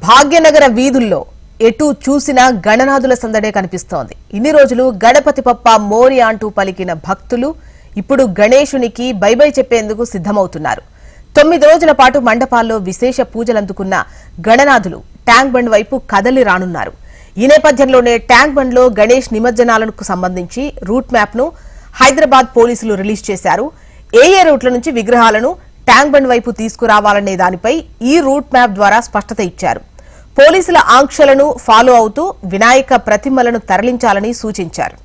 భాగ్యనగర వీధుల్లో ఎటు చూసినా గణనాథుల సందడే కనిపిస్తోంది. ఇన్ని రోజులు గణపతి పప్ప మోరియా అంటూ పలికిన భక్తులు ఇప్పుడు గణేశునికి బై బై చెప్పేందుకు సిద్ధమవుతున్నారు. 9 రోజుల పాటు మండపాల్లో విశేష పూజలందుకున్న గణనాథులు ట్యాంక్ బండ్ వైపు కదలి రానున్నారు. ఈ నేపథ్యంలోనే ట్యాంక్ బండ్ లో గణేష్ నిమజ్జనాలకు సంబంధించి రూట్ మ్యాప్ ను హైదరాబాద్ పోలీసులు రిలీజ్ చేశారు. ఏ రూట్ల నుంచి విగ్రహాలను ట్యాంక్ బండ్ వైపు తీసుకురావాలనే దానిపై ఈ రూట్ మ్యాప్ ద్వారా స్పష్టత ఇచ్చారు. పోలీసుల ఆంక్షలను ఫాలో అవుతూ వినాయక ప్రతిమలను తరలించాలని సూచించారు.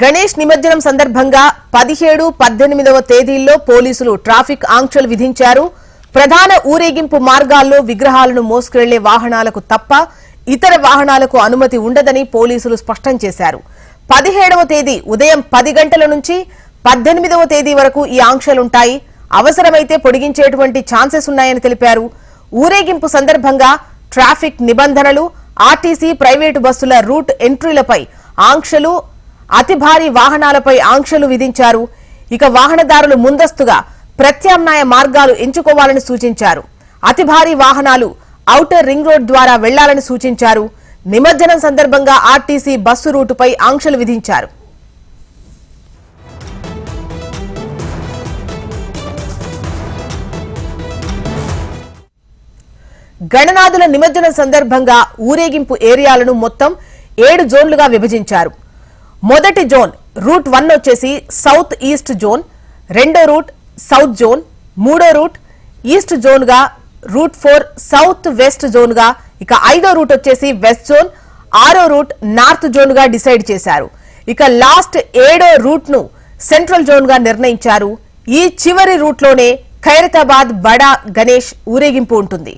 గణేష్ నిమజ్జనం సందర్భంగా 17, 18వ తేదీల్లో పోలీసులు ట్రాఫిక్ ఆంక్షలు విధించారు. ప్రధాన ఊరేగింపు మార్గాల్లో విగ్రహాలను మోసుకెళ్లే వాహనాలకు తప్ప ఇతర వాహనాలకు అనుమతి ఉండదని పోలీసులు స్పష్టం చేశారు. 17వ తేదీ ఉదయం 10 గంటల నుంచి 18వ తేదీ వరకు ఈ ఆంక్షలుంటాయి. అవసరమైతే పొడిగించేటువంటి ఛాన్సెస్ ఉన్నాయని తెలిపారు. ఊరేగింపు సందర్భంగా ట్రాఫిక్ నిబంధనలు, ఆర్టీసీ, ప్రైవేటు బస్సుల రూట్ ఎంట్రీలపై ఆంక్షలు, అతి భారీ వాహనాలపై ఆంక్షలు విధించారు. ఇక వాహనదారులు ముందస్తుగా ప్రత్యామ్నాయ మార్గాలు ఎంచుకోవాలని సూచించారు. అతి భారీ వాహనాలు ఔటర్ రింగ్ రోడ్ ద్వారా వెళ్లాలని సూచించారు. నిమజ్జనం సందర్భంగా ఆర్టీసీ బస్సు రూటుపై ఆంక్షలు విధించారు. గణనాథుల నిమజ్జనం సందర్భంగా ఊరేగింపు ఏరియాలను మొత్తం 7 జోన్లుగా విభజించారు. మొదటి జోన్ రూట్ 1 వచ్చేసి సౌత్ ఈస్ట్ జోన్, రెండో రూట్ సౌత్ జోన్, మూడో రూట్ ఈస్ట్ జోన్ గా, రూట్ 4 సౌత్ వెస్ట్ జోన్ గా, ఇక 5వ రూట్ వచ్చేసి వెస్ట్ జోన్, 6వ రూట్ నార్త్ జోన్ గా డిసైడ్ చేశారు. ఇక లాస్ట్ 7వ రూట్ ను సెంట్రల్ జోన్ గా నిర్ణయించారు. ఈ చివరి రూట్ లోనే ఖైరతాబాద్ బడా గణేష్ ఊరేగింపు ఉంటుంది.